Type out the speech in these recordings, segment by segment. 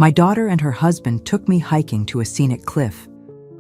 My daughter and her husband took me hiking to a scenic cliff.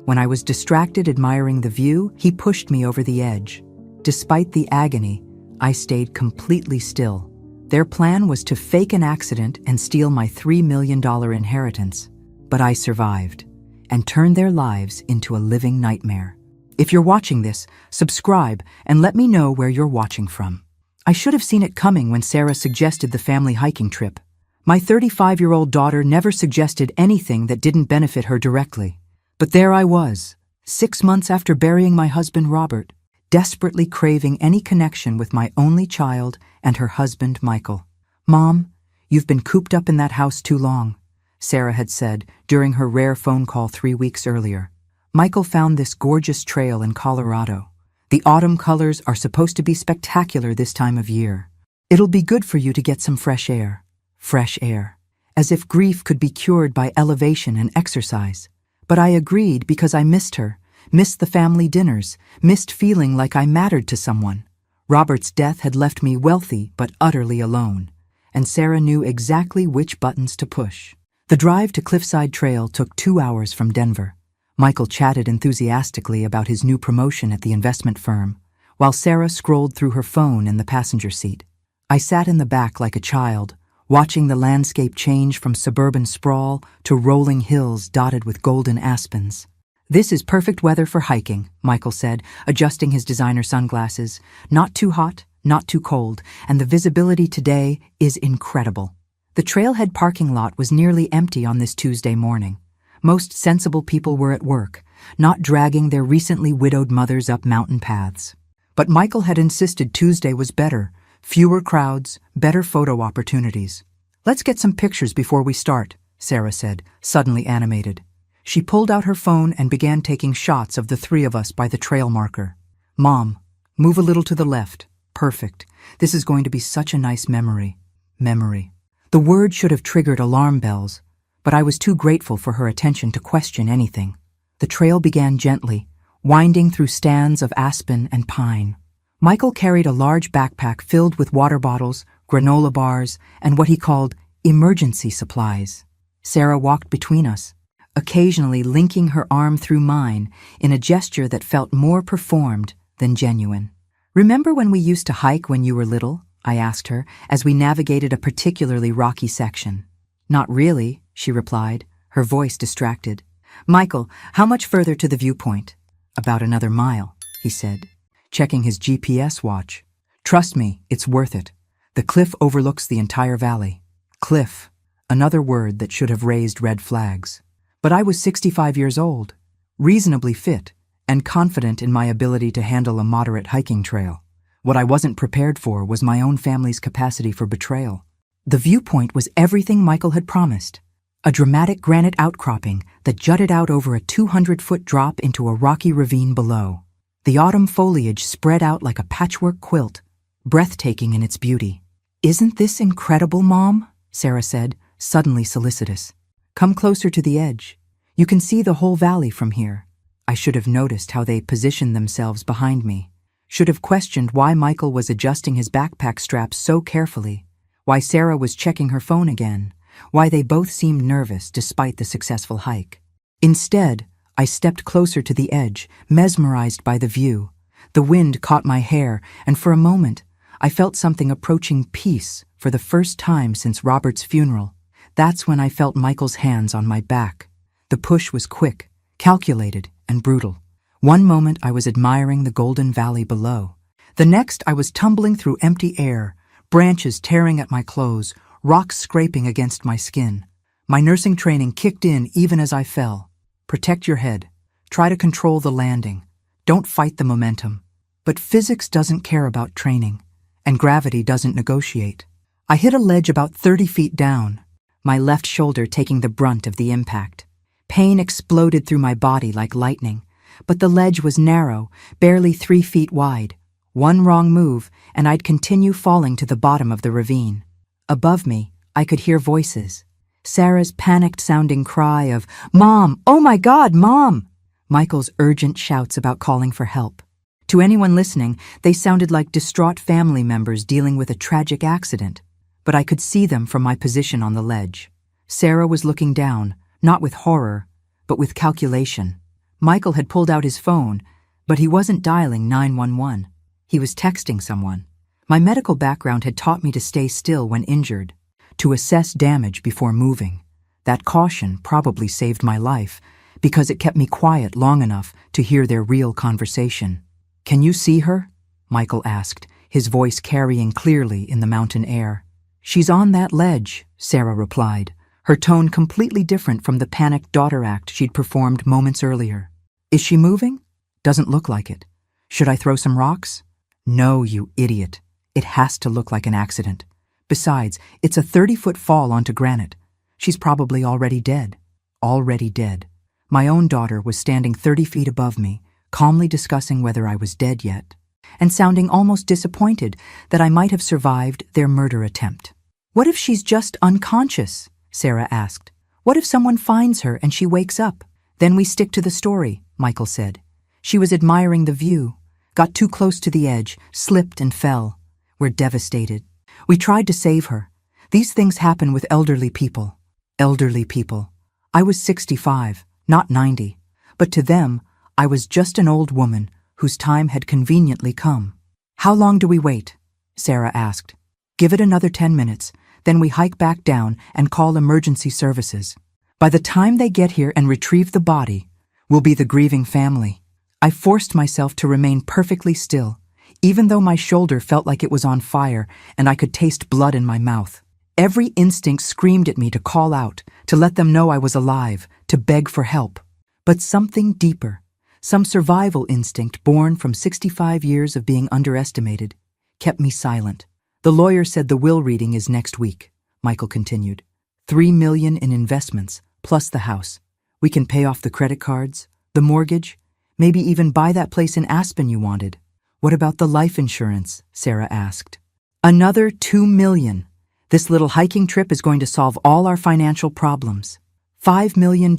When I was distracted admiring the view, he pushed me over the edge. Despite the agony, I stayed completely still. Their plan was to fake an accident and steal my $3 million inheritance. But I survived and turned their lives into a living nightmare. If you're watching this, subscribe and let me know where you're watching from. I should have seen it coming when Sarah suggested the family hiking trip. My 35-year-old daughter never suggested anything that didn't benefit her directly. But there I was, 6 months after burying my husband Robert, desperately craving any connection with my only child and her husband Michael. "Mom, you've been cooped up in that house too long," Sarah had said during her rare phone call 3 weeks earlier. "Michael found this gorgeous trail in Colorado. The autumn colors are supposed to be spectacular this time of year. It'll be good for you to get some fresh air." Fresh air. As if grief could be cured by elevation and exercise. But I agreed because I missed her, missed the family dinners, missed feeling like I mattered to someone. Robert's death had left me wealthy but utterly alone, and Sarah knew exactly which buttons to push. The drive to Cliffside Trail took 2 hours from Denver. Michael chatted enthusiastically about his new promotion at the investment firm, while Sarah scrolled through her phone in the passenger seat. I sat in the back like a child, watching the landscape change from suburban sprawl to rolling hills dotted with golden aspens. "This is perfect weather for hiking," Michael said, adjusting his designer sunglasses. "Not too hot, not too cold, and the visibility today is incredible." The trailhead parking lot was nearly empty on this Tuesday morning. Most sensible people were at work, not dragging their recently widowed mothers up mountain paths. But Michael had insisted Tuesday was better. Fewer crowds, better photo opportunities. "Let's get some pictures before we start," Sarah said, suddenly animated. She pulled out her phone and began taking shots of the three of us by the trail marker. "Mom, move a little to the left. Perfect. This is going to be such a nice memory." Memory. The word should have triggered alarm bells, but I was too grateful for her attention to question anything. The trail began gently, winding through stands of aspen and pine. Michael carried a large backpack filled with water bottles, granola bars, and what he called emergency supplies. Sarah walked between us, occasionally linking her arm through mine in a gesture that felt more performed than genuine. "Remember when we used to hike when you were little?" I asked her as we navigated a particularly rocky section. "Not really," she replied, her voice distracted. "Michael, how much further to the viewpoint?" "About another mile," he said, checking his GPS watch. "Trust me, it's worth it. The cliff overlooks the entire valley." Cliff, another word that should have raised red flags. But I was 65 years old, reasonably fit, and confident in my ability to handle a moderate hiking trail. What I wasn't prepared for was my own family's capacity for betrayal. The viewpoint was everything Michael had promised. A dramatic granite outcropping that jutted out over a 200-foot drop into a rocky ravine below. The autumn foliage spread out like a patchwork quilt, breathtaking in its beauty. "Isn't this incredible, Mom?" Sarah said, suddenly solicitous. "Come closer to the edge. You can see the whole valley from here." I should have noticed how they positioned themselves behind me. Should have questioned why Michael was adjusting his backpack straps so carefully, why Sarah was checking her phone again, why they both seemed nervous despite the successful hike. Instead, I stepped closer to the edge, mesmerized by the view. The wind caught my hair, and for a moment, I felt something approaching peace for the first time since Robert's funeral. That's when I felt Michael's hands on my back. The push was quick, calculated, and brutal. One moment I was admiring the golden valley below. The next I was tumbling through empty air, branches tearing at my clothes, rocks scraping against my skin. My nursing training kicked in even as I fell. Protect your head. Try to control the landing. Don't fight the momentum. But physics doesn't care about training, and gravity doesn't negotiate. I hit a ledge about 30 feet down, my left shoulder taking the brunt of the impact. Pain exploded through my body like lightning, but the ledge was narrow, barely 3 feet wide. One wrong move, and I'd continue falling to the bottom of the ravine. Above me, I could hear voices. Sarah's panicked-sounding cry of, "Mom! Oh my God, Mom!" Michael's urgent shouts about calling for help. To anyone listening, they sounded like distraught family members dealing with a tragic accident, but I could see them from my position on the ledge. Sarah was looking down, not with horror, but with calculation. Michael had pulled out his phone, but he wasn't dialing 911. He was texting someone. My medical background had taught me to stay still when injured, to assess damage before moving. That caution probably saved my life, because it kept me quiet long enough to hear their real conversation. "Can you see her?" Michael asked, his voice carrying clearly in the mountain air. "She's on that ledge," Sarah replied, her tone completely different from the panicked daughter act she'd performed moments earlier. "Is she moving?" "Doesn't look like it." "Should I throw some rocks?" "No, you idiot. It has to look like an accident. Besides, it's a 30-foot fall onto granite. She's probably already dead." Already dead. My own daughter was standing 30 feet above me, calmly discussing whether I was dead yet, and sounding almost disappointed that I might have survived their murder attempt. "What if she's just unconscious?" Sarah asked. "What if someone finds her and she wakes up?" "Then we stick to the story," Michael said. "She was admiring the view, got too close to the edge, slipped and fell. We're devastated. We tried to save her. These things happen with elderly people." Elderly people. I was 65, not 90, but to them, I was just an old woman whose time had conveniently come. "How long do we wait?" Sarah asked. "Give it another 10 minutes, then we hike back down and call emergency services. By the time they get here and retrieve the body, we'll be the grieving family." I forced myself to remain perfectly still, even though my shoulder felt like it was on fire and I could taste blood in my mouth. Every instinct screamed at me to call out, to let them know I was alive, to beg for help. But something deeper, some survival instinct born from 65 years of being underestimated, kept me silent. "The lawyer said the will reading is next week," Michael continued. $3 million in investments, plus the house. We can pay off the credit cards, the mortgage, maybe even buy that place in Aspen you wanted. "What about the life insurance?" Sarah asked. "Another $2 million. This little hiking trip is going to solve all our financial problems. $5 million.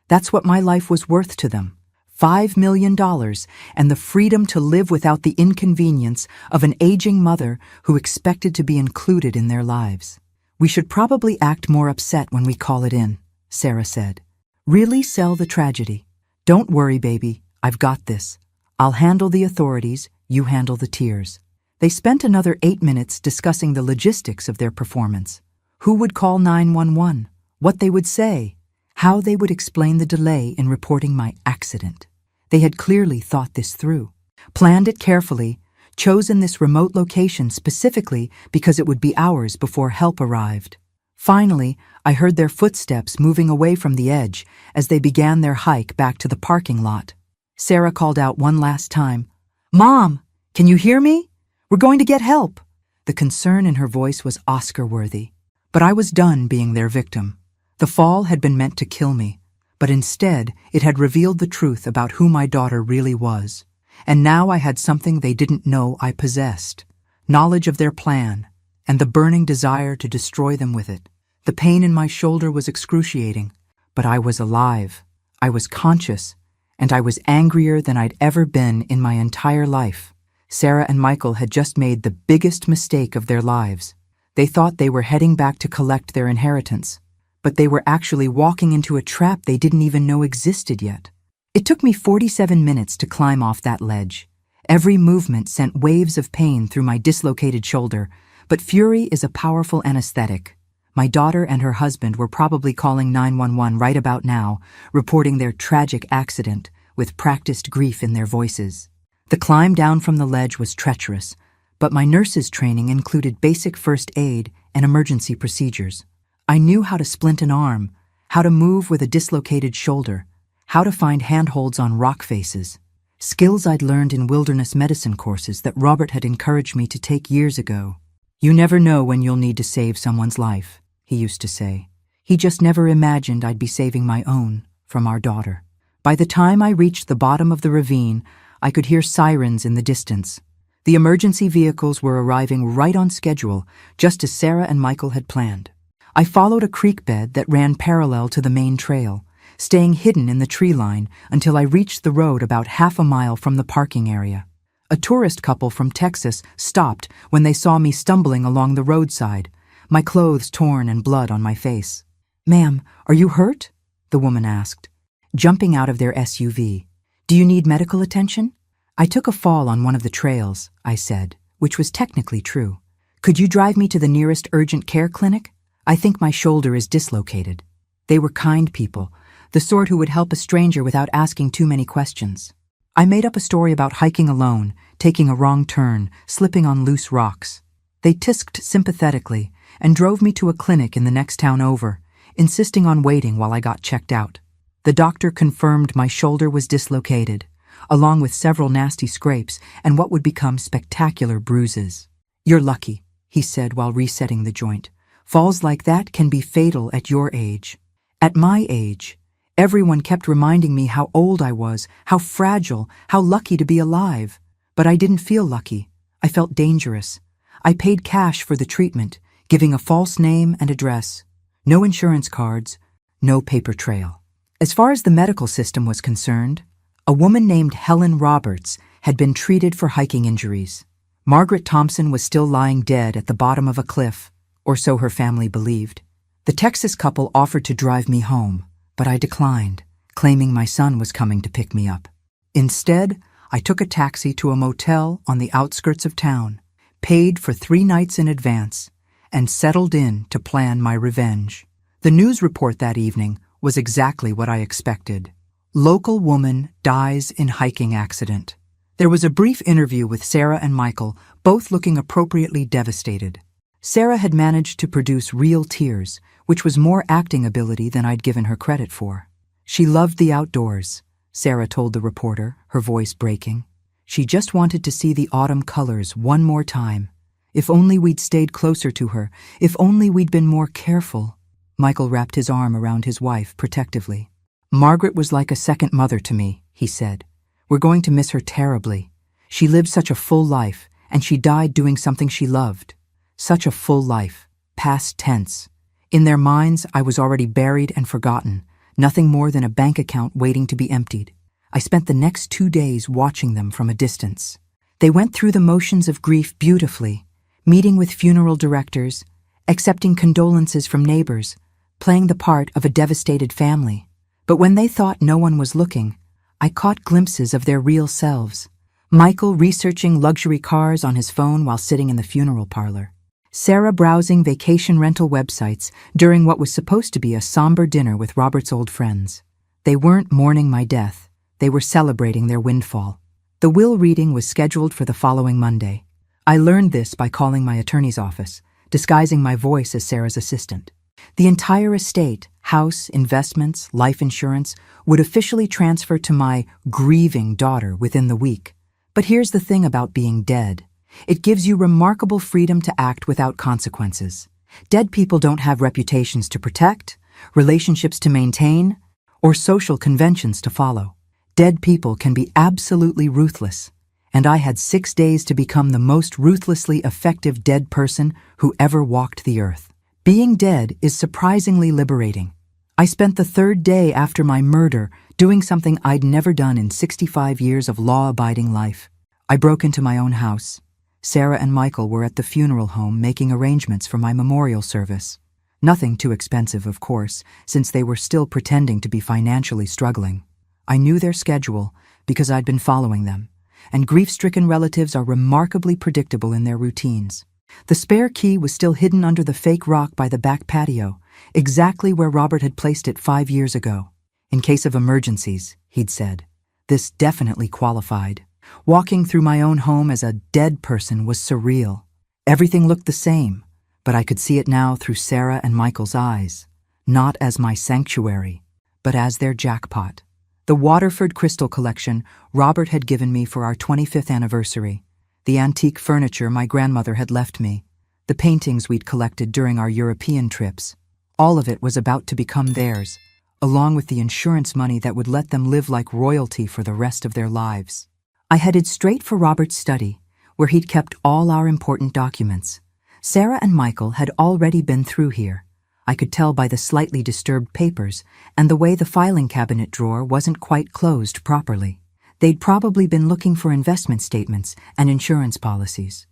That's what my life was worth to them. $5 million and the freedom to live without the inconvenience of an aging mother who expected to be included in their lives. We should probably act more upset when we call it in," Sarah said. "Really sell the tragedy. Don't worry, baby, I've got this. I'll handle the authorities, you handle the tears." They spent another 8 minutes discussing the logistics of their performance. Who would call 911, what they would say, how they would explain the delay in reporting my accident. They had clearly thought this through, planned it carefully, chosen this remote location specifically because it would be hours before help arrived. Finally, I heard their footsteps moving away from the edge as they began their hike back to the parking lot. Sarah called out one last time, "Mom, can you hear me? We're going to get help." The concern in her voice was Oscar-worthy. But I was done being their victim. The fall had been meant to kill me, but instead it had revealed the truth about who my daughter really was. And now I had something they didn't know I possessed, knowledge of their plan, and the burning desire to destroy them with it. The pain in my shoulder was excruciating, but I was alive. I was conscious, and I was angrier than I'd ever been in my entire life. Sarah and Michael had just made the biggest mistake of their lives. They thought they were heading back to collect their inheritance, but they were actually walking into a trap they didn't even know existed yet. It took me 47 minutes to climb off that ledge. Every movement sent waves of pain through my dislocated shoulder, but fury is a powerful anesthetic. My daughter and her husband were probably calling 911 right about now, reporting their tragic accident with practiced grief in their voices. The climb down from the ledge was treacherous, but my nurse's training included basic first aid and emergency procedures. I knew how to splint an arm, how to move with a dislocated shoulder, how to find handholds on rock faces, skills I'd learned in wilderness medicine courses that Robert had encouraged me to take years ago. "You never know when you'll need to save someone's life," he used to say. He just never imagined I'd be saving my own from our daughter. By the time I reached the bottom of the ravine, I could hear sirens in the distance. The emergency vehicles were arriving right on schedule, just as Sarah and Michael had planned. I followed a creek bed that ran parallel to the main trail, staying hidden in the tree line until I reached the road about half a mile from the parking area. A tourist couple from Texas stopped when they saw me stumbling along the roadside, my clothes torn and blood on my face. "Ma'am, are you hurt?" the woman asked, jumping out of their SUV. "Do you need medical attention?" "I took a fall on one of the trails," I said, which was technically true. "Could you drive me to the nearest urgent care clinic? I think my shoulder is dislocated." They were kind people, the sort who would help a stranger without asking too many questions. I made up a story about hiking alone, taking a wrong turn, slipping on loose rocks. They tisked sympathetically and drove me to a clinic in the next town over, insisting on waiting while I got checked out. The doctor confirmed my shoulder was dislocated, along with several nasty scrapes and what would become spectacular bruises. "You're lucky," he said while resetting the joint. "Falls like that can be fatal at your age." At my age, everyone kept reminding me how old I was, how fragile, how lucky to be alive. But I didn't feel lucky. I felt dangerous. I paid cash for the treatment, giving a false name and address. No insurance cards, no paper trail. As far as the medical system was concerned, a woman named Helen Roberts had been treated for hiking injuries. Margaret Thompson was still lying dead at the bottom of a cliff, or so her family believed. The Texas couple offered to drive me home, but I declined, claiming my son was coming to pick me up. Instead, I took a taxi to a motel on the outskirts of town, paid for 3 nights in advance, and settled in to plan my revenge. The news report that evening was exactly what I expected. Local woman dies in hiking accident. There was a brief interview with Sarah and Michael, both looking appropriately devastated. Sarah had managed to produce real tears, which was more acting ability than I'd given her credit for. She loved the outdoors, Sarah told the reporter, her voice breaking. She just wanted to see the autumn colors one more time. If only we'd stayed closer to her, if only we'd been more careful. Michael wrapped his arm around his wife protectively. "Margaret was like a second mother to me," he said. "We're going to miss her terribly. She lived such a full life, and she died doing something she loved. Such a full life, past tense. In their minds, I was already buried and forgotten, nothing more than a bank account waiting to be emptied. I spent the next 2 days watching them from a distance. They went through the motions of grief beautifully, meeting with funeral directors, accepting condolences from neighbors, playing the part of a devastated family. But when they thought no one was looking, I caught glimpses of their real selves. Michael researching luxury cars on his phone while sitting in the funeral parlor. Sarah browsing vacation rental websites during what was supposed to be a somber dinner with Robert's old friends. They weren't mourning my death. They were celebrating their windfall. The will reading was scheduled for the following Monday. I learned this by calling my attorney's office, disguising my voice as Sarah's assistant. The entire estate, house, investments, life insurance, would officially transfer to my grieving daughter within the week. But here's the thing about being dead. It gives you remarkable freedom to act without consequences. Dead people don't have reputations to protect, relationships to maintain, or social conventions to follow. Dead people can be absolutely ruthless, and I had 6 days to become the most ruthlessly effective dead person who ever walked the earth. Being dead is surprisingly liberating. I spent the 3rd day after my murder doing something I'd never done in 65 years of law-abiding life. I broke into my own house. Sarah and Michael were at the funeral home making arrangements for my memorial service. Nothing too expensive, of course, since they were still pretending to be financially struggling. I knew their schedule because I'd been following them, and grief-stricken relatives are remarkably predictable in their routines. The spare key was still hidden under the fake rock by the back patio, exactly where Robert had placed it 5 years ago. In case of emergencies, he'd said. This definitely qualified. Walking through my own home as a dead person was surreal. Everything looked the same, but I could see it now through Sarah and Michael's eyes, not as my sanctuary, but as their jackpot. The Waterford crystal collection Robert had given me for our 25th anniversary, the antique furniture my grandmother had left me, the paintings we'd collected during our European trips. All of it was about to become theirs, along with the insurance money that would let them live like royalty for the rest of their lives. I headed straight for Robert's study, where he'd kept all our important documents. Sarah and Michael had already been through here. I could tell by the slightly disturbed papers and the way the filing cabinet drawer wasn't quite closed properly. They'd probably been looking for investment statements and insurance policies,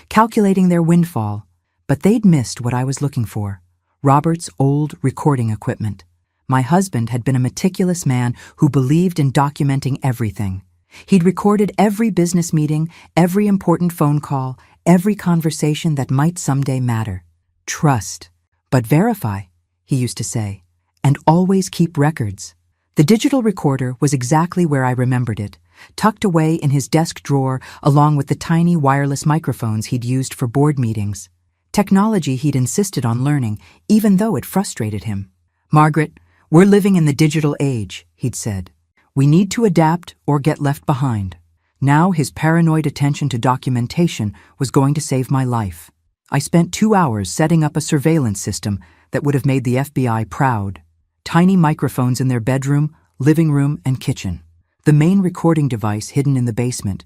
calculating their windfall, but they'd missed what I was looking for. Robert's old recording equipment. My husband had been a meticulous man who believed in documenting everything. He'd recorded every business meeting, every important phone call, every conversation that might someday matter. Trust, but verify, he used to say, and always keep records. The digital recorder was exactly where I remembered it, tucked away in his desk drawer along with the tiny wireless microphones he'd used for board meetings. Technology he'd insisted on learning, even though it frustrated him. "Margaret, we're living in the digital age," he'd said. "We need to adapt or get left behind." Now his paranoid attention to documentation was going to save my life. I spent 2 hours setting up a surveillance system that would have made the FBI proud. Tiny microphones in their bedroom, living room, and kitchen. The main recording device hidden in the basement,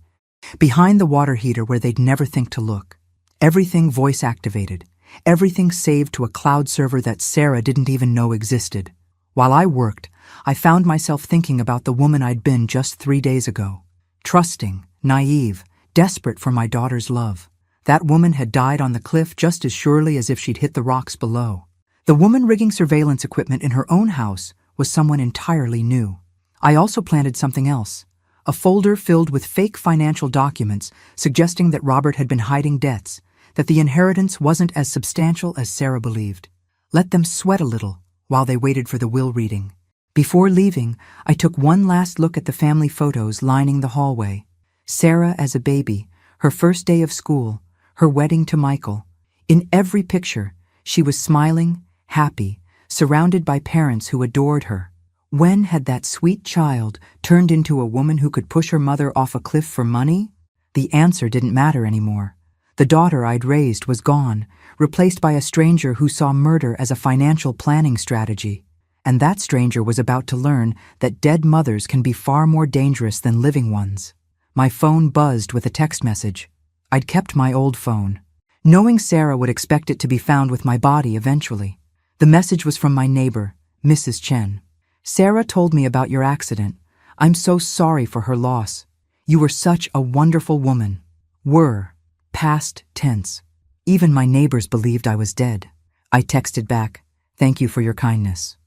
behind the water heater where they'd never think to look. Everything voice-activated. Everything saved to a cloud server that Sarah didn't even know existed. While I worked, I found myself thinking about the woman I'd been just 3 days ago. Trusting, naive, desperate for my daughter's love. That woman had died on the cliff just as surely as if she'd hit the rocks below. The woman rigging surveillance equipment in her own house was someone entirely new. I also planted something else. A folder filled with fake financial documents suggesting that Robert had been hiding debts, that the inheritance wasn't as substantial as Sarah believed. Let them sweat a little while they waited for the will reading. Before leaving, I took one last look at the family photos lining the hallway. Sarah as a baby, her first day of school, her wedding to Michael. In every picture, she was smiling, happy, surrounded by parents who adored her. When had that sweet child turned into a woman who could push her mother off a cliff for money? The answer didn't matter anymore. The daughter I'd raised was gone, replaced by a stranger who saw murder as a financial planning strategy. And that stranger was about to learn that dead mothers can be far more dangerous than living ones. My phone buzzed with a text message. I'd kept my old phone, knowing Sarah would expect it to be found with my body eventually. The message was from my neighbor, Mrs. Chen. "Sarah told me about your accident. I'm so sorry for her loss. You were such a wonderful woman." Were, past tense. Even my neighbors believed I was dead. I texted back, "Thank you for your kindness."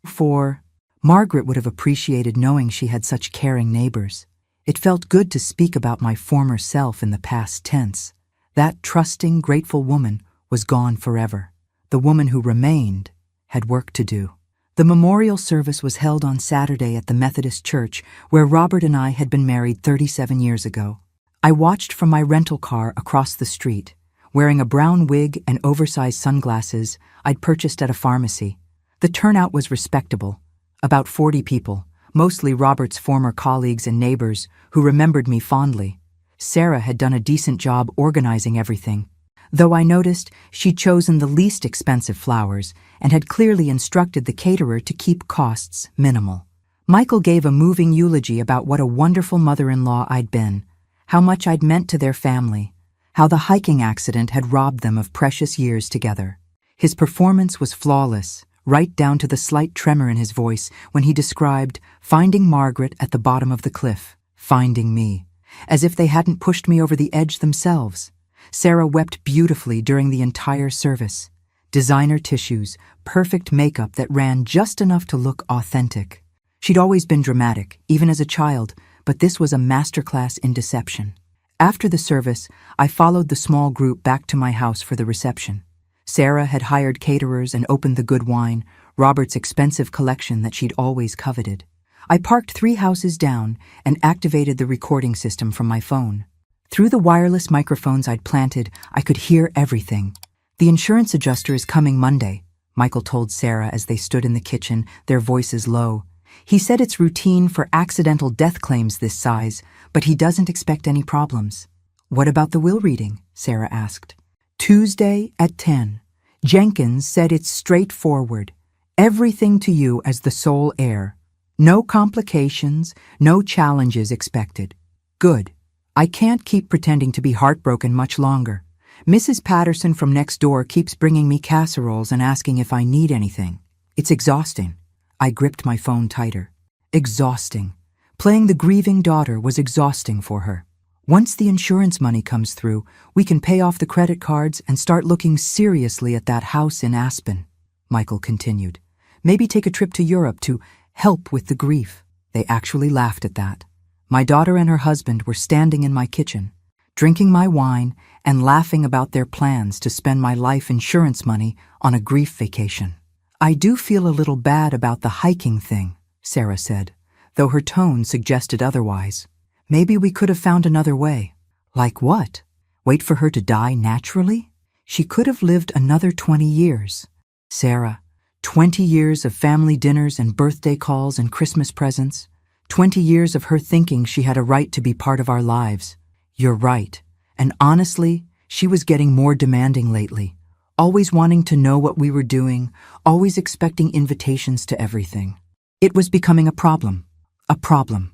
Margaret would have appreciated knowing she had such caring neighbors. It felt good to speak about my former self in the past tense. That trusting, grateful woman was gone forever. The woman who remained had work to do. The memorial service was held on Saturday at the Methodist Church, where Robert and I had been married 37 years ago. I watched from my rental car across the street, wearing a brown wig and oversized sunglasses I'd purchased at a pharmacy. The turnout was respectable, about 40 people, mostly Robert's former colleagues and neighbors who remembered me fondly. Sarah had done a decent job organizing everything, though I noticed she'd chosen the least expensive flowers and had clearly instructed the caterer to keep costs minimal. Michael gave a moving eulogy about what a wonderful mother-in-law I'd been, how much I'd meant to their family, how the hiking accident had robbed them of precious years together. His performance was flawless, right down to the slight tremor in his voice when he described finding Margaret at the bottom of the cliff, finding me, as if they hadn't pushed me over the edge themselves. Sarah wept beautifully during the entire service. Designer tissues, perfect makeup that ran just enough to look authentic. She'd always been dramatic, even as a child, but this was a masterclass in deception. After the service, I followed the small group back to my house for the reception. Sarah had hired caterers and opened the good wine, Robert's expensive collection that she'd always coveted. I parked 3 houses down and activated the recording system from my phone. Through the wireless microphones I'd planted, I could hear everything. "The insurance adjuster is coming Monday," Michael told Sarah as they stood in the kitchen, their voices low. "He said it's routine for accidental death claims this size, but he doesn't expect any problems." "What about the will reading?" Sarah asked. "Tuesday at 10. Jenkins said it's straightforward. Everything to you as the sole heir. No complications, no challenges expected." "Good. I can't keep pretending to be heartbroken much longer. Mrs. Patterson from next door keeps bringing me casseroles and asking if I need anything. It's exhausting." I gripped my phone tighter. Exhausting. Playing the grieving daughter was exhausting for her. Once the insurance money comes through, we can pay off the credit cards and start looking seriously at that house in Aspen. Michael continued. Maybe take a trip to Europe to help with the grief. They actually laughed at that. My daughter and her husband were standing in my kitchen, drinking my wine and laughing about their plans to spend my life insurance money on a grief vacation. I do feel a little bad about the hiking thing, Sarah said, though her tone suggested otherwise. Maybe we could have found another way. Like what? Wait for her to die naturally? She could have lived another 20 years. Sarah, 20 years of family dinners and birthday calls and Christmas presents. 20 years of her thinking she had a right to be part of our lives. You're right. And honestly, she was getting more demanding lately. Always wanting to know what we were doing, always expecting invitations to everything. It was becoming a problem. A problem.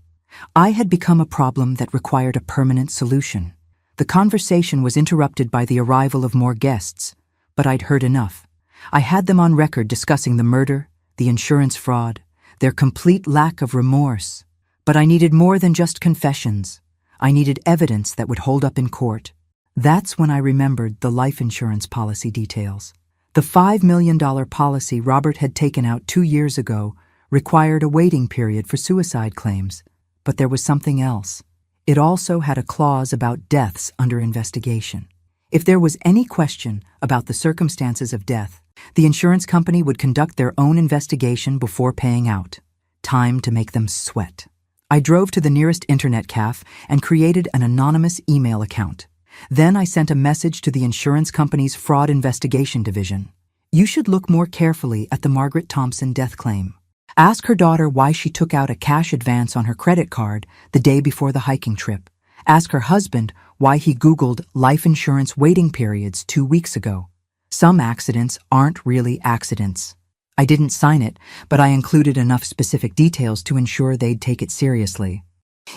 I had become a problem that required a permanent solution. The conversation was interrupted by the arrival of more guests, but I'd heard enough. I had them on record discussing the murder, the insurance fraud, their complete lack of remorse. But I needed more than just confessions. I needed evidence that would hold up in court. That's when I remembered the life insurance policy details. The $5 million policy Robert had taken out 2 years ago required a waiting period for suicide claims. But there was something else. It also had a clause about deaths under investigation. If there was any question about the circumstances of death, the insurance company would conduct their own investigation before paying out. Time to make them sweat. I drove to the nearest internet cafe and created an anonymous email account. Then I sent a message to the insurance company's fraud investigation division. You should look more carefully at the Margaret Thompson death claim. Ask her daughter why she took out a cash advance on her credit card the day before the hiking trip. Ask her husband why he Googled life insurance waiting periods 2 weeks ago. Some accidents aren't really accidents. I didn't sign it, but I included enough specific details to ensure they'd take it seriously.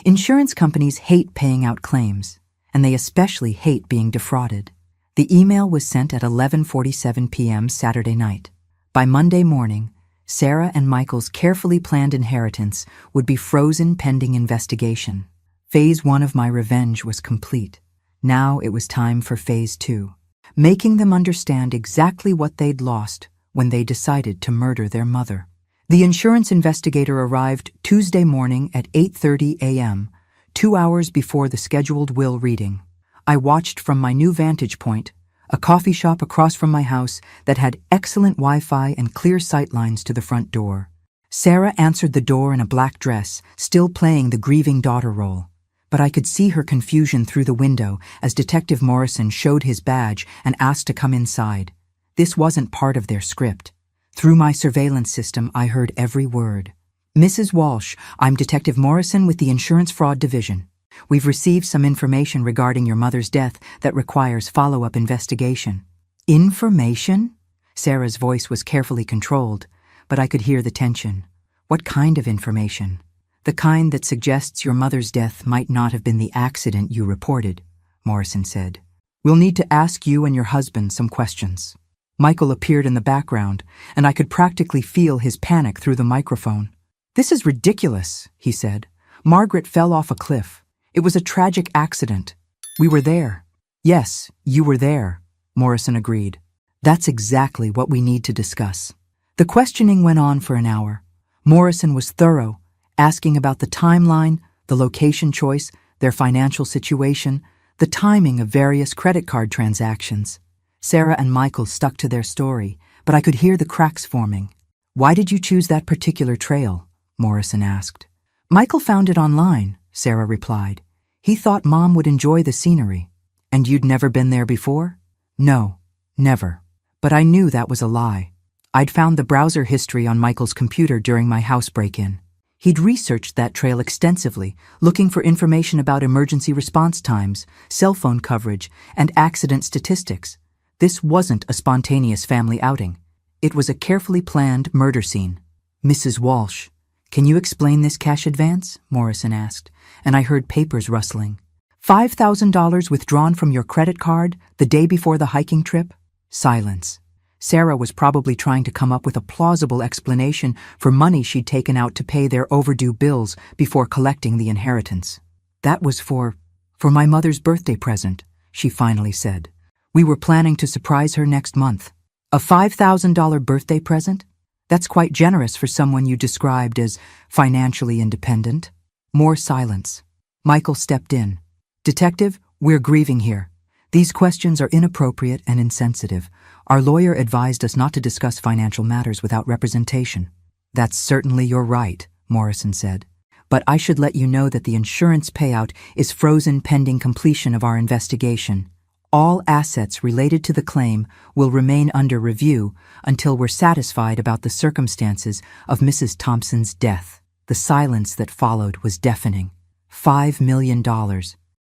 Insurance companies hate paying out claims, and they especially hate being defrauded. The email was sent at 11:47 p.m. Saturday night. By Monday morning, Sarah and Michael's carefully planned inheritance would be frozen pending investigation. Phase 1 of my revenge was complete. Now it was time for Phase 2, making them understand exactly what they'd lost when they decided to murder their mother. The insurance investigator arrived Tuesday morning at 8:30 a.m., 2 hours before the scheduled will reading. I watched from my new vantage point, a coffee shop across from my house that had excellent Wi-Fi and clear sightlines to the front door. Sarah answered the door in a black dress, still playing the grieving daughter role. But I could see her confusion through the window as Detective Morrison showed his badge and asked to come inside. This wasn't part of their script. Through my surveillance system, I heard every word. Mrs. Walsh, I'm Detective Morrison with the Insurance Fraud Division. We've received some information regarding your mother's death that requires follow-up investigation. Information? Sarah's voice was carefully controlled, but I could hear the tension. What kind of information? The kind that suggests your mother's death might not have been the accident you reported, Morrison said. We'll need to ask you and your husband some questions. Michael appeared in the background, and I could practically feel his panic through the microphone. This is ridiculous, he said. Margaret fell off a cliff. It was a tragic accident. We were there. Yes, you were there, Morrison agreed. That's exactly what we need to discuss. The questioning went on for an hour. Morrison was thorough, asking about the timeline, the location choice, their financial situation, the timing of various credit card transactions. Sarah and Michael stuck to their story, but I could hear the cracks forming. Why did you choose that particular trail? Morrison asked. Michael found it online, Sarah replied. He thought Mom would enjoy the scenery. And you'd never been there before? No, never. But I knew that was a lie. I'd found the browser history on Michael's computer during my house break-in. He'd researched that trail extensively, looking for information about emergency response times, cell phone coverage, and accident statistics. This wasn't a spontaneous family outing. It was a carefully planned murder scene. Mrs. Walsh, can you explain this cash advance? Morrison asked, and I heard papers rustling. $5,000 withdrawn from your credit card the day before the hiking trip? Silence. Sarah was probably trying to come up with a plausible explanation for money she'd taken out to pay their overdue bills before collecting the inheritance. That was for my mother's birthday present, she finally said. We were planning to surprise her next month. A $5,000 birthday present? That's quite generous for someone you described as financially independent. More silence. Michael stepped in. Detective, we're grieving here. These questions are inappropriate and insensitive. Our lawyer advised us not to discuss financial matters without representation. That's certainly your right, Morrison said. But I should let you know that the insurance payout is frozen pending completion of our investigation. All assets related to the claim will remain under review until we're satisfied about the circumstances of Mrs. Thompson's death. The silence that followed was deafening. $5 million.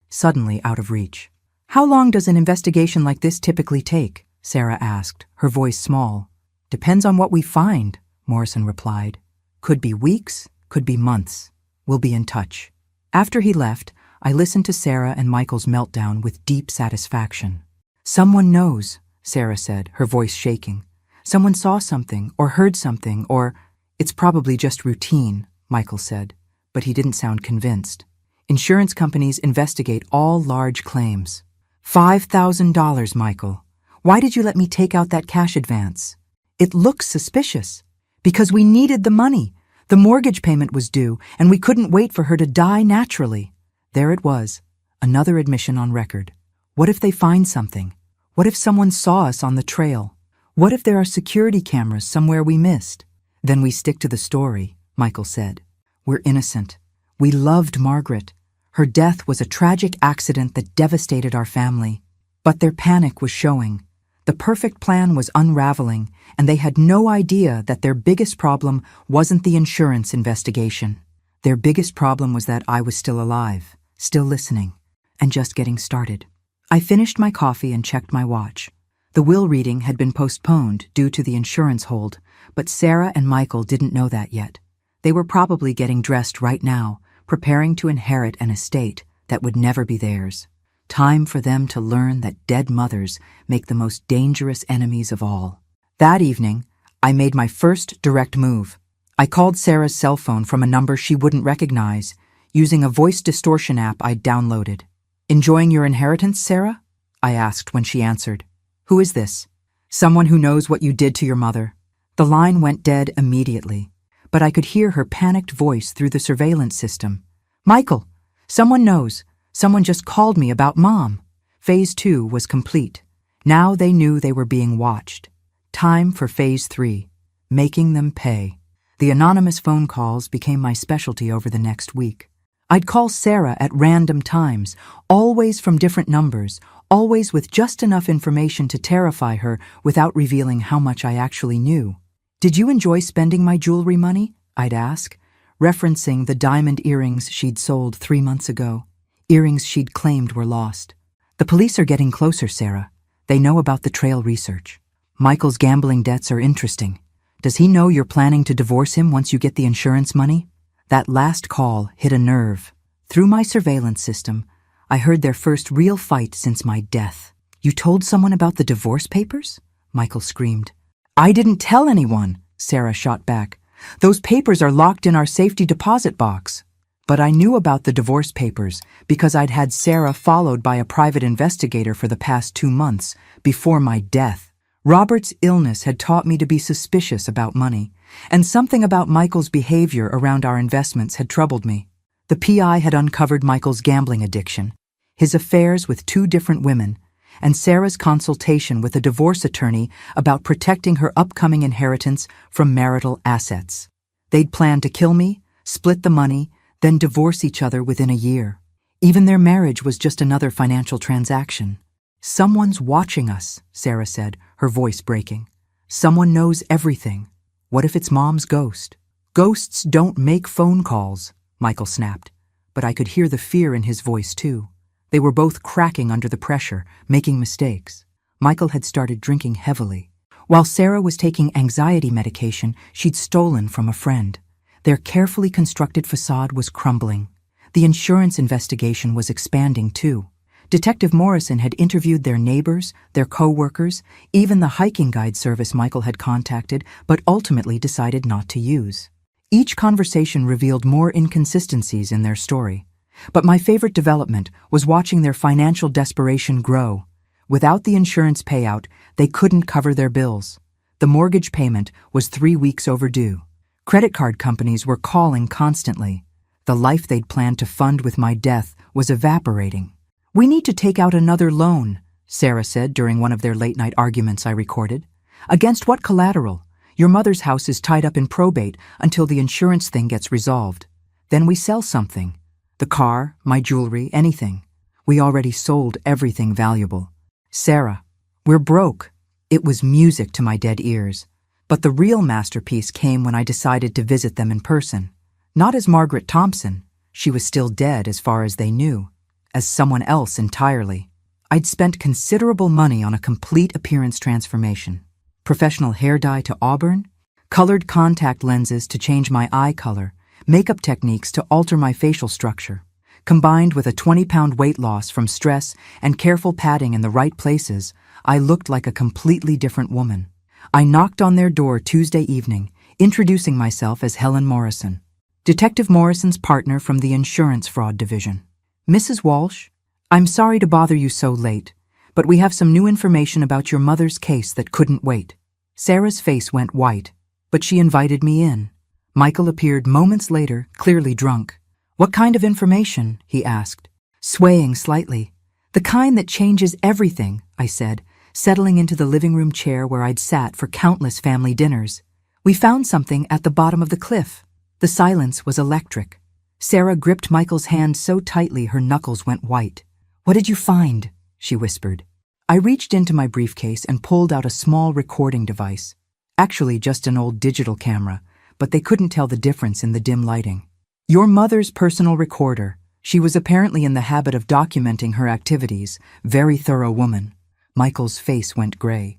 Suddenly out of reach. How long does an investigation like this typically take? Sarah asked, her voice small. Depends on what we find, Morrison replied. Could be weeks, could be months. We'll be in touch. After he left, I listened to Sarah and Michael's meltdown with deep satisfaction. Someone knows, Sarah said, her voice shaking. Someone saw something, or heard something, or... It's probably just routine, Michael said, but he didn't sound convinced. Insurance companies investigate all large claims. $5,000, Michael. Why did you let me take out that cash advance? It looks suspicious. Because we needed the money. The mortgage payment was due, and we couldn't wait for her to die naturally. There it was, another admission on record. What if they find something? What if someone saw us on the trail? What if there are security cameras somewhere we missed? Then we stick to the story, Michael said. We're innocent. We loved Margaret. Her death was a tragic accident that devastated our family. But their panic was showing. The perfect plan was unraveling, and they had no idea that their biggest problem wasn't the insurance investigation. Their biggest problem was that I was still alive, still listening, and just getting started. I finished my coffee and checked my watch. The will reading had been postponed due to the insurance hold, but Sarah and Michael didn't know that yet. They were probably getting dressed right now, preparing to inherit an estate that would never be theirs. Time for them to learn that dead mothers make the most dangerous enemies of all. That evening, I made my first direct move. I called Sarah's cell phone from a number she wouldn't recognize, using a voice distortion app I'd downloaded. "Enjoying your inheritance, Sarah?" I asked when she answered. "Who is this?" "Someone who knows what you did to your mother." The line went dead immediately, but I could hear her panicked voice through the surveillance system. "Michael, someone knows. Someone just called me about Mom." Phase 2 was complete. Now they knew they were being watched. Time for Phase 3, making them pay. The anonymous phone calls became my specialty over the next week. I'd call Sarah at random times, always from different numbers, always with just enough information to terrify her without revealing how much I actually knew. "Did you enjoy spending my jewelry money?" I'd ask, referencing the diamond earrings she'd sold 3 months ago. Earrings she'd claimed were lost. "The police are getting closer, Sarah. They know about the trail research. Michael's gambling debts are interesting. Does he know you're planning to divorce him once you get the insurance money?" That last call hit a nerve. Through my surveillance system, I heard their first real fight since my death. "You told someone about the divorce papers?" Michael screamed. "I didn't tell anyone," Sarah shot back. "Those papers are locked in our safety deposit box." But I knew about the divorce papers because I'd had Sarah followed by a private investigator for the past 2 months, before my death. Robert's illness had taught me to be suspicious about money, and something about Michael's behavior around our investments had troubled me. The PI had uncovered Michael's gambling addiction, his affairs with 2 different women, and Sarah's consultation with a divorce attorney about protecting her upcoming inheritance from marital assets. They'd planned to kill me, split the money, then divorce each other within a year. Even their marriage was just another financial transaction. "Someone's watching us," Sarah said, her voice breaking. "Someone knows everything. What if it's Mom's ghost?" "Ghosts don't make phone calls," Michael snapped, but I could hear the fear in his voice too. They were both cracking under the pressure, making mistakes. Michael had started drinking heavily. While Sarah was taking anxiety medication she'd stolen from a friend. Their carefully constructed facade was crumbling. The insurance investigation was expanding too. Detective Morrison had interviewed their neighbors, their co-workers, even the hiking guide service Michael had contacted but ultimately decided not to use. Each conversation revealed more inconsistencies in their story. But my favorite development was watching their financial desperation grow. Without the insurance payout, they couldn't cover their bills. The mortgage payment was 3 weeks overdue. Credit card companies were calling constantly. The life they'd planned to fund with my death was evaporating. "We need to take out another loan," Sarah said during one of their late-night arguments I recorded. "Against what collateral? Your mother's house is tied up in probate until the insurance thing gets resolved. Then we sell something. The car, my jewelry, anything. We already sold everything valuable. Sarah, we're broke." It was music to my dead ears. But the real masterpiece came when I decided to visit them in person. Not as Margaret Thompson, she was still dead as far as they knew, as someone else entirely. I'd spent considerable money on a complete appearance transformation. Professional hair dye to auburn, colored contact lenses to change my eye color, makeup techniques to alter my facial structure. Combined with a 20-pound weight loss from stress and careful padding in the right places, I looked like a completely different woman. I knocked on their door Tuesday evening, introducing myself as Helen Morrison, Detective Morrison's partner from the Insurance Fraud Division. "Mrs. Walsh, I'm sorry to bother you so late, but we have some new information about your mother's case that couldn't wait." Sarah's face went white, but she invited me in. Michael appeared moments later, clearly drunk. "What kind of information?" he asked, swaying slightly. "The kind that changes everything," I said, settling into the living room chair where I'd sat for countless family dinners. "We found something at the bottom of the cliff." The silence was electric. Sarah gripped Michael's hand so tightly her knuckles went white. "What did you find?" she whispered. I reached into my briefcase and pulled out a small recording device. Actually just an old digital camera, but they couldn't tell the difference in the dim lighting. "Your mother's personal recorder. She was apparently in the habit of documenting her activities. Very thorough woman." Michael's face went gray.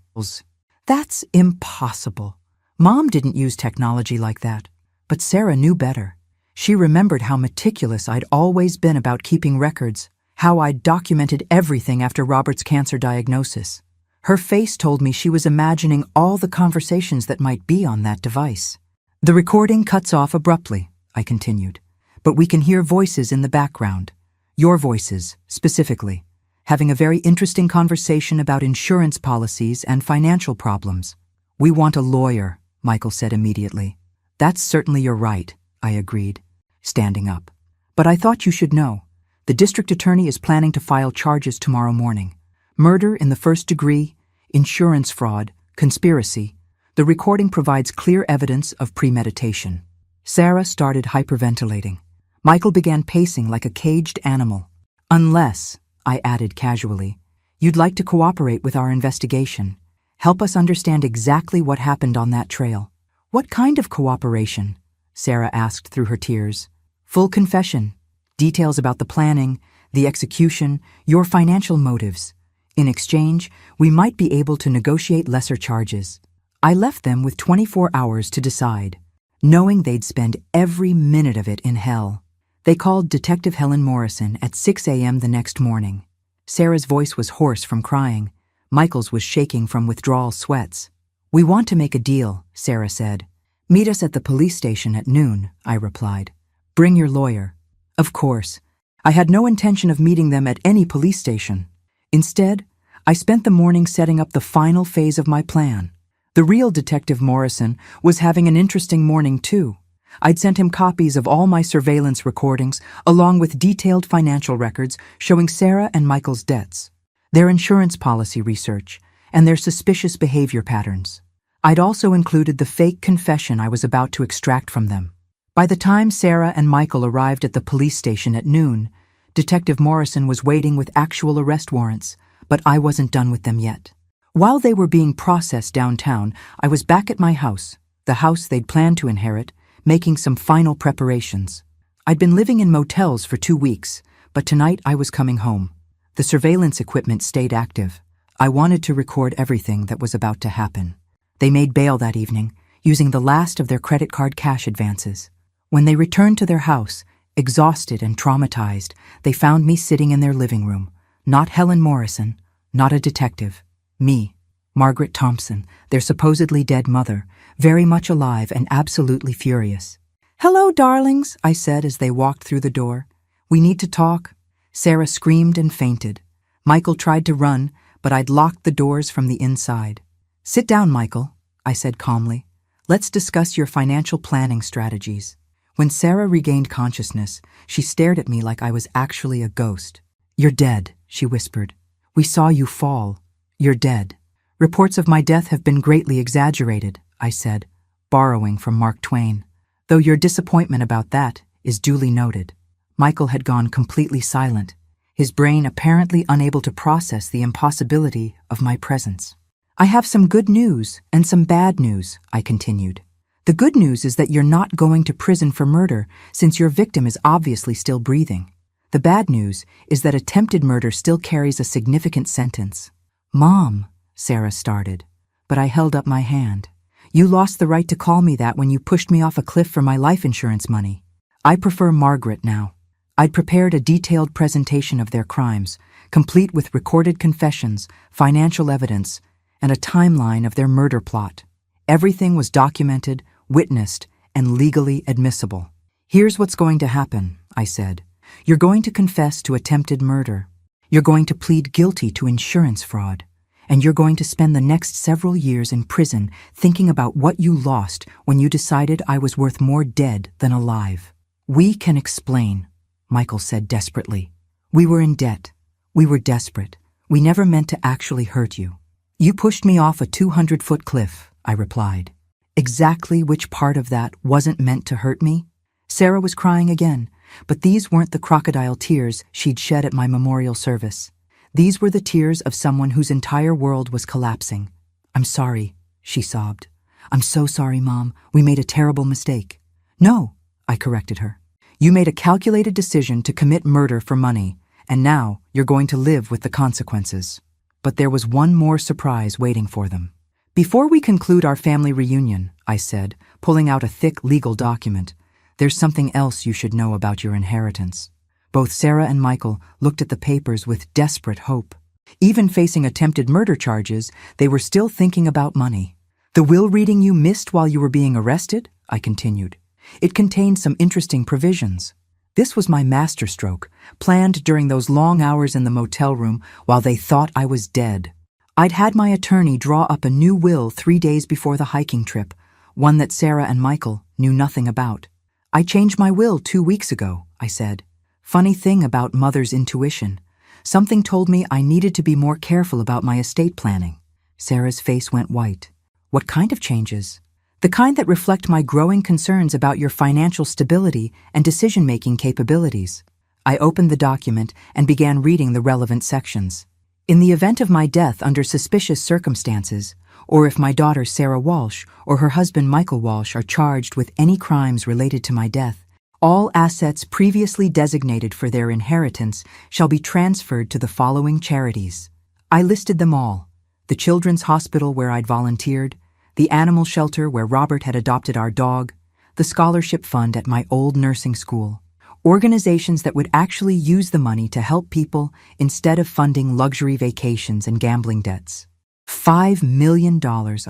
"That's impossible. Mom didn't use technology like that." But Sarah knew better. She remembered how meticulous I'd always been about keeping records, how I'd documented everything after Robert's cancer diagnosis. Her face told me she was imagining all the conversations that might be on that device. "The recording cuts off abruptly," I continued, "but we can hear voices in the background. Your voices, specifically, having a very interesting conversation about insurance policies and financial problems." "We want a lawyer," Michael said immediately. "That's certainly your right," I agreed, standing up. "But I thought you should know. The district attorney is planning to file charges tomorrow morning. Murder in the first degree, insurance fraud, conspiracy. The recording provides clear evidence of premeditation." Sarah started hyperventilating. Michael began pacing like a caged animal. "Unless," I added casually, "you'd like to cooperate with our investigation. Help us understand exactly what happened on that trail." "What kind of cooperation?" Sarah asked through her tears. "Full confession. Details about the planning, the execution, your financial motives. In exchange, we might be able to negotiate lesser charges." I left them with 24 hours to decide, knowing they'd spend every minute of it in hell. They called Detective Helen Morrison at 6 a.m. the next morning. Sarah's voice was hoarse from crying. Michael's was shaking from withdrawal sweats. "We want to make a deal," Sarah said. "Meet us at the police station at noon," I replied. "Bring your lawyer." Of course, I had no intention of meeting them at any police station. Instead, I spent the morning setting up the final phase of my plan. The real Detective Morrison was having an interesting morning too. I'd sent him copies of all my surveillance recordings, along with detailed financial records showing Sarah and Michael's debts, their insurance policy research, and their suspicious behavior patterns. I'd also included the fake confession I was about to extract from them. By the time Sarah and Michael arrived at the police station at noon, Detective Morrison was waiting with actual arrest warrants, but I wasn't done with them yet. While they were being processed downtown, I was back at my house, the house they'd planned to inherit, making some final preparations. I'd been living in motels for 2 weeks, but tonight I was coming home. The surveillance equipment stayed active. I wanted to record everything that was about to happen. They made bail that evening, using the last of their credit card cash advances. When they returned to their house, exhausted and traumatized, they found me sitting in their living room. Not Helen Morrison, not a detective. Me, Margaret Thompson, their supposedly dead mother, very much alive and absolutely furious. "Hello, darlings," I said as they walked through the door. "We need to talk." Sarah screamed and fainted. Michael tried to run, but I'd locked the doors from the inside. "Sit down, Michael," I said calmly. "Let's discuss your financial planning strategies." When Sarah regained consciousness, she stared at me like I was actually a ghost. "You're dead," she whispered. "We saw you fall. You're dead." "Reports of my death have been greatly exaggerated," I said, borrowing from Mark Twain. "Though your disappointment about that is duly noted." Michael had gone completely silent, his brain apparently unable to process the impossibility of my presence. "I have some good news and some bad news," I continued. "The good news is that you're not going to prison for murder, since your victim is obviously still breathing. The bad news is that attempted murder still carries a significant sentence." "Mom," Sarah started, but I held up my hand. "You lost the right to call me that when you pushed me off a cliff for my life insurance money. I prefer Margaret now." I'd prepared a detailed presentation of their crimes, complete with recorded confessions, financial evidence, and a timeline of their murder plot. Everything was documented, witnessed, and legally admissible. "Here's what's going to happen," I said. "You're going to confess to attempted murder. You're going to plead guilty to insurance fraud. And you're going to spend the next several years in prison thinking about what you lost when you decided I was worth more dead than alive." "We can explain," Michael said desperately. "We were in debt. We were desperate. We never meant to actually hurt you." "You pushed me off a 200-foot cliff," I replied. "Exactly which part of that wasn't meant to hurt me?" Sarah was crying again, but these weren't the crocodile tears she'd shed at my memorial service. These were the tears of someone whose entire world was collapsing. "I'm sorry," she sobbed. "I'm so sorry, Mom. We made a terrible mistake." "No," I corrected her. "You made a calculated decision to commit murder for money, and now you're going to live with the consequences." But there was one more surprise waiting for them. "Before we conclude our family reunion," I said, pulling out a thick legal document, "there's something else you should know about your inheritance." Both Sarah and Michael looked at the papers with desperate hope. Even facing attempted murder charges, they were still thinking about money. "The will reading you missed while you were being arrested?" I continued. "It contained some interesting provisions." This was my masterstroke, planned during those long hours in the motel room while they thought I was dead. I'd had my attorney draw up a new will 3 days before the hiking trip, one that Sarah and Michael knew nothing about. "I changed my will 2 weeks ago," I said. Funny thing about Mother's intuition. Something told me I needed to be more careful about my estate planning. Sarah's face went white. "What kind of changes?" "The kind that reflect my growing concerns about your financial stability and decision-making capabilities." I opened the document and began reading the relevant sections. "In the event of my death under suspicious circumstances, or if my daughter Sarah Walsh or her husband Michael Walsh are charged with any crimes related to my death, all assets previously designated for their inheritance shall be transferred to the following charities." I listed them all: the children's hospital where I'd volunteered, the animal shelter where Robert had adopted our dog, the scholarship fund at my old nursing school, organizations that would actually use the money to help people instead of funding luxury vacations and gambling debts. $5 million,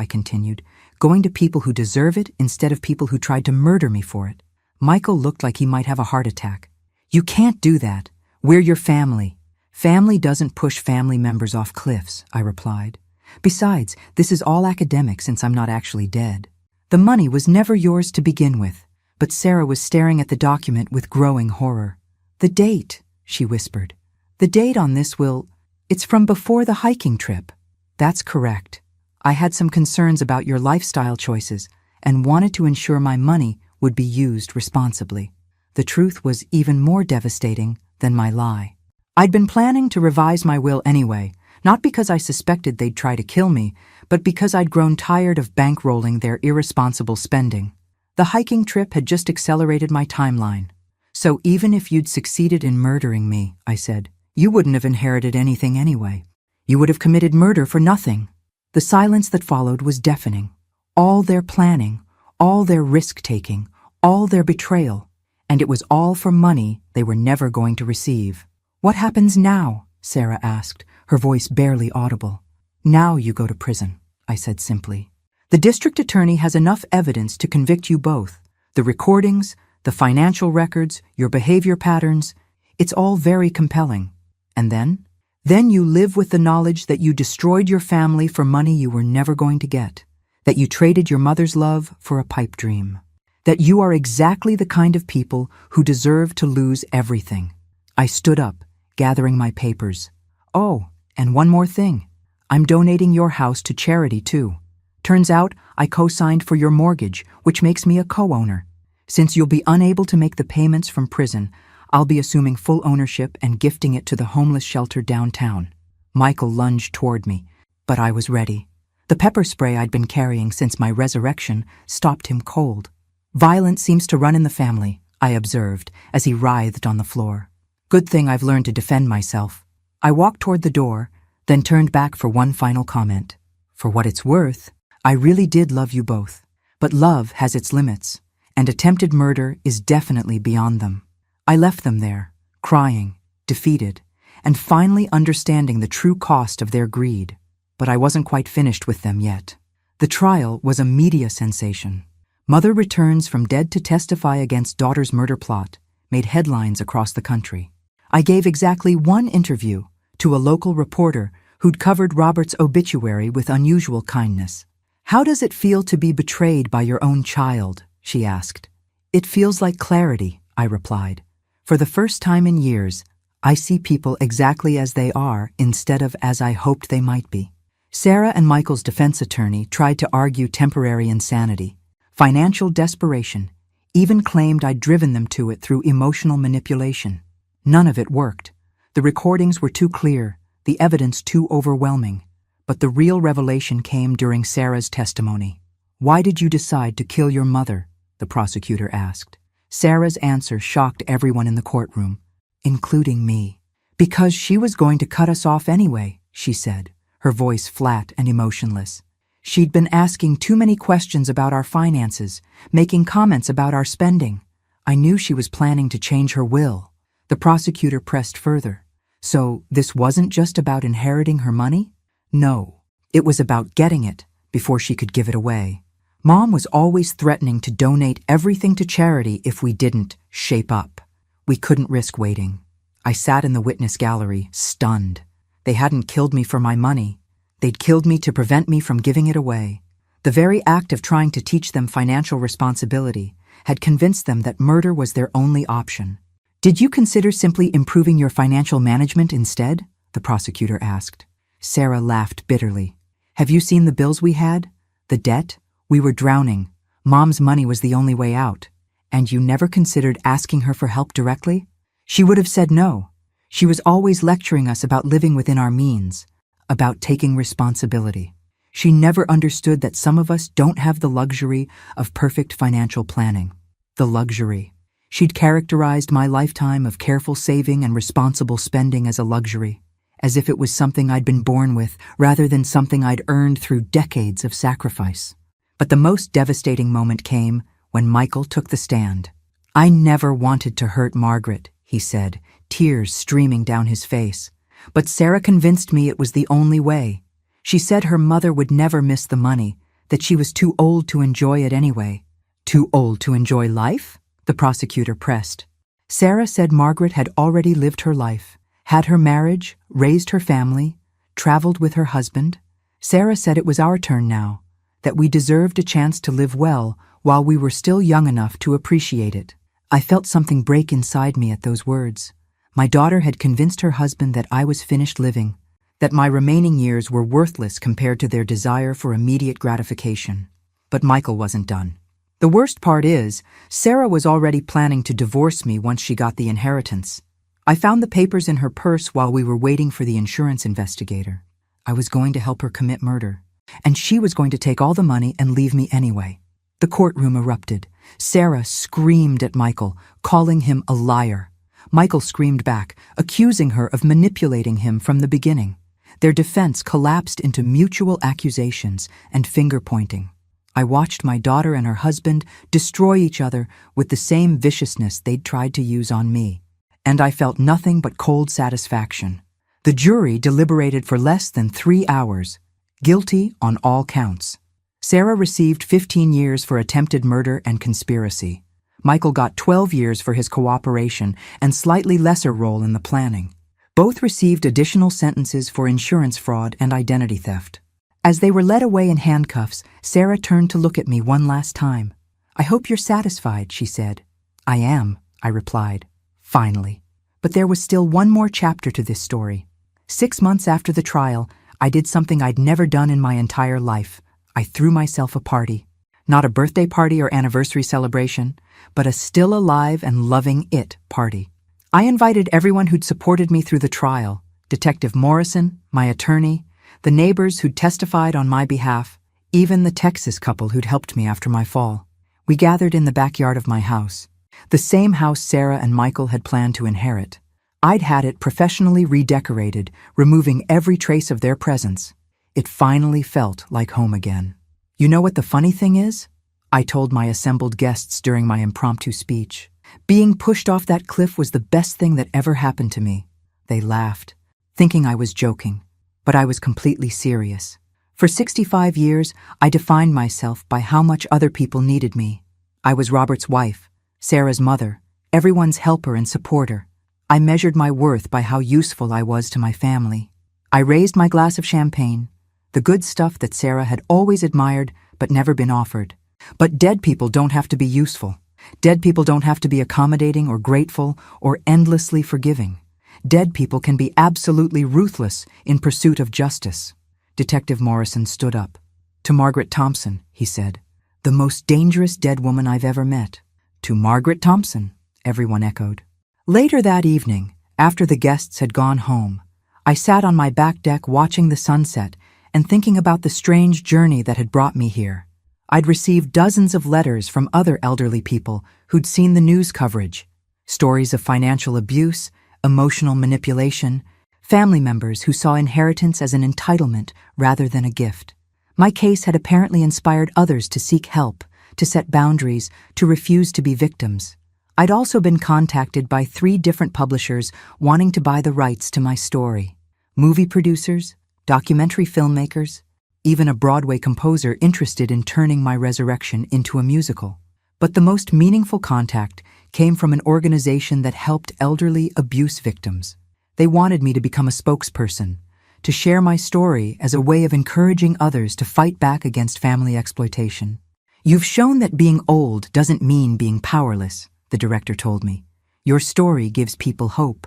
I continued, going to people who deserve it instead of people who tried to murder me for it. Michael looked like he might have a heart attack. "You can't do that. We're your family." "Family doesn't push family members off cliffs," I replied. "Besides, this is all academic since I'm not actually dead." "The money was never yours to begin with." But Sarah was staring at the document with growing horror. "The date," she whispered. "The date on this will... It's from before the hiking trip." "That's correct. I had some concerns about your lifestyle choices and wanted to ensure my money would be used responsibly." The truth was even more devastating than my lie. I'd been planning to revise my will anyway, not because I suspected they'd try to kill me, but because I'd grown tired of bankrolling their irresponsible spending. The hiking trip had just accelerated my timeline. "So even if you'd succeeded in murdering me," I said, "you wouldn't have inherited anything anyway. You would have committed murder for nothing." The silence that followed was deafening. All their planning, all their risk-taking, all their betrayal, and it was all for money they were never going to receive. "What happens now?" Sarah asked, her voice barely audible. "Now you go to prison," I said simply. "The district attorney has enough evidence to convict you both. The recordings, the financial records, your behavior patterns, it's all very compelling. And then? Then you live with the knowledge that you destroyed your family for money you were never going to get, that you traded your mother's love for a pipe dream, that you are exactly the kind of people who deserve to lose everything. I stood up, gathering my papers. Oh, and one more thing. I'm donating your house to charity too. Turns out I co-signed for your mortgage, which makes me a co-owner. Since you'll be unable to make the payments from prison, I'll be assuming full ownership and gifting it to the homeless shelter downtown. Michael lunged toward me, but I was ready. The pepper spray I'd been carrying since my resurrection stopped him cold. Violence seems to run in the family, I observed as he writhed on the floor. Good thing I've learned to defend myself. I walked toward the door, then turned back for one final comment. For what it's worth, I really did love you both. But love has its limits, and attempted murder is definitely beyond them. I left them there, crying, defeated, and finally understanding the true cost of their greed. But I wasn't quite finished with them yet. The trial was a media sensation. Mother returns from dead to testify against daughter's murder plot made headlines across the country. I gave exactly one interview to a local reporter who'd covered Robert's obituary with unusual kindness. How does it feel to be betrayed by your own child? She asked. It feels like clarity, I replied. For the first time in years, I see people exactly as they are instead of as I hoped they might be. Sarah and Michael's defense attorney tried to argue temporary insanity, financial desperation, even claimed I'd driven them to it through emotional manipulation. None of it worked. The recordings were too clear, the evidence too overwhelming. But the real revelation came during Sarah's testimony. Why did you decide to kill your mother? The prosecutor asked. Sarah's answer shocked everyone in the courtroom, including me. Because she was going to cut us off anyway, she said, her voice flat and emotionless. She'd been asking too many questions about our finances, making comments about our spending. I knew she was planning to change her will. The prosecutor pressed further. So this wasn't just about inheriting her money? No, it was about getting it before she could give it away. Mom was always threatening to donate everything to charity if we didn't shape up. We couldn't risk waiting. I sat in the witness gallery, stunned. They hadn't killed me for my money. They'd killed me to prevent me from giving it away. The very act of trying to teach them financial responsibility had convinced them that murder was their only option. Did you consider simply improving your financial management instead? The prosecutor asked. Sarah laughed bitterly. Have you seen the bills we had? The debt? We were drowning. Mom's money was the only way out. And you never considered asking her for help directly? She would have said no. She was always lecturing us about living within our means, about taking responsibility. She never understood that some of us don't have the luxury of perfect financial planning. The luxury. She'd characterized my lifetime of careful saving and responsible spending as a luxury, as if it was something I'd been born with rather than something I'd earned through decades of sacrifice. But the most devastating moment came when Michael took the stand. I never wanted to hurt Margaret, he said, tears streaming down his face. But Sarah convinced me it was the only way. She said her mother would never miss the money, that she was too old to enjoy it anyway. Too old to enjoy life? The prosecutor pressed. Sarah said Margaret had already lived her life, had her marriage, raised her family, traveled with her husband. Sarah said it was our turn now, that we deserved a chance to live well while we were still young enough to appreciate it. I felt something break inside me at those words. My daughter had convinced her husband that I was finished living, that my remaining years were worthless compared to their desire for immediate gratification. But Michael wasn't done. The worst part is, Sarah was already planning to divorce me once she got the inheritance. I found the papers in her purse while we were waiting for the insurance investigator. I was going to help her commit murder, and she was going to take all the money and leave me anyway. The courtroom erupted. Sarah screamed at Michael, calling him a liar. Michael screamed back, accusing her of manipulating him from the beginning. Their defense collapsed into mutual accusations and finger-pointing. I watched my daughter and her husband destroy each other with the same viciousness they'd tried to use on me. And I felt nothing but cold satisfaction. The jury deliberated for less than 3 hours, guilty on all counts. Sarah received 15 years for attempted murder and conspiracy. Michael got 12 years for his cooperation and slightly lesser role in the planning. Both received additional sentences for insurance fraud and identity theft. As they were led away in handcuffs, Sarah turned to look at me one last time. "I hope you're satisfied," she said. "I am," I replied. Finally. But there was still one more chapter to this story. 6 months after the trial, I did something I'd never done in my entire life. I threw myself a party. Not a birthday party or anniversary celebration, but a still alive and loving it party. I invited everyone who'd supported me through the trial, Detective Morrison, my attorney, the neighbors who'd testified on my behalf, even the Texas couple who'd helped me after my fall. We gathered in the backyard of my house, the same house Sarah and Michael had planned to inherit. I'd had it professionally redecorated, removing every trace of their presence. It finally felt like home again. You know what the funny thing is? I told my assembled guests during my impromptu speech. Being pushed off that cliff was the best thing that ever happened to me. They laughed, thinking I was joking, but I was completely serious. For 65 years, I defined myself by how much other people needed me. I was Robert's wife, Sarah's mother, everyone's helper and supporter. I measured my worth by how useful I was to my family. I raised my glass of champagne, the good stuff that Sarah had always admired but never been offered. But dead people don't have to be useful. Dead people don't have to be accommodating or grateful or endlessly forgiving. Dead people can be absolutely ruthless in pursuit of justice. Detective Morrison stood up. "To Margaret Thompson," he said, "the most dangerous dead woman I've ever met." "To Margaret Thompson," everyone echoed. Later that evening, after the guests had gone home, I sat on my back deck watching the sunset and thinking about the strange journey that had brought me here. I'd received dozens of letters from other elderly people who'd seen the news coverage, stories of financial abuse, emotional manipulation, family members who saw inheritance as an entitlement rather than a gift. My case had apparently inspired others to seek help, to set boundaries, to refuse to be victims. I'd also been contacted by 3 different publishers wanting to buy the rights to my story. Movie producers, documentary filmmakers, even a Broadway composer interested in turning my resurrection into a musical. But the most meaningful contact came from an organization that helped elderly abuse victims. They wanted me to become a spokesperson, to share my story as a way of encouraging others to fight back against family exploitation. "You've shown that being old doesn't mean being powerless," the director told me. "Your story gives people hope."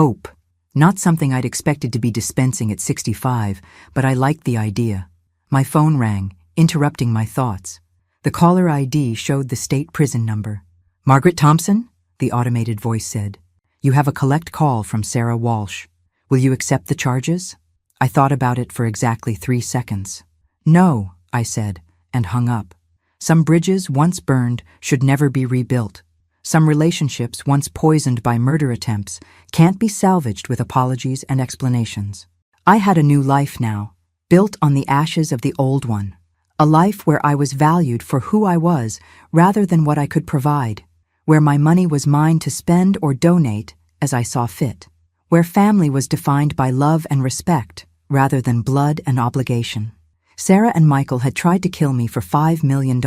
Hope. Not something I'd expected to be dispensing at 65, but I liked the idea. My phone rang, interrupting my thoughts. The caller ID showed the state prison number. "Margaret Thompson?" the automated voice said. "You have a collect call from Sarah Walsh. Will you accept the charges?" I thought about it for exactly 3 seconds. "No," I said, and hung up. Some bridges once burned should never be rebuilt. Some relationships once poisoned by murder attempts can't be salvaged with apologies and explanations. I had a new life now, built on the ashes of the old one. A life where I was valued for who I was rather than what I could provide, where my money was mine to spend or donate as I saw fit, where family was defined by love and respect rather than blood and obligation. Sarah and Michael had tried to kill me for $5 million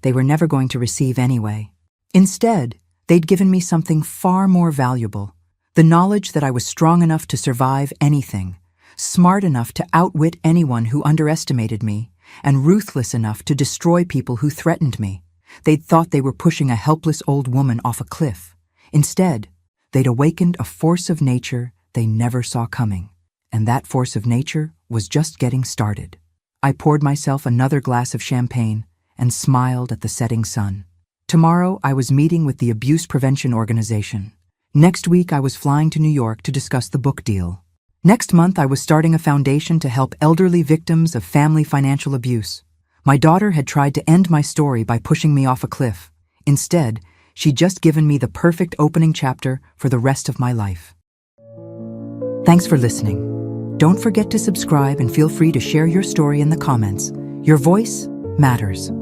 they were never going to receive anyway. Instead, they'd given me something far more valuable, the knowledge that I was strong enough to survive anything, smart enough to outwit anyone who underestimated me, and ruthless enough to destroy people who threatened me. They'd thought they were pushing a helpless old woman off a cliff. Instead, they'd awakened a force of nature they never saw coming, and that force of nature was just getting started. I poured myself another glass of champagne and smiled at the setting sun. Tomorrow, I was meeting with the Abuse Prevention Organization. Next week, I was flying to New York to discuss the book deal. Next month, I was starting a foundation to help elderly victims of family financial abuse. My daughter had tried to end my story by pushing me off a cliff. Instead, she'd just given me the perfect opening chapter for the rest of my life. Thanks for listening. Don't forget to subscribe and feel free to share your story in the comments. Your voice matters.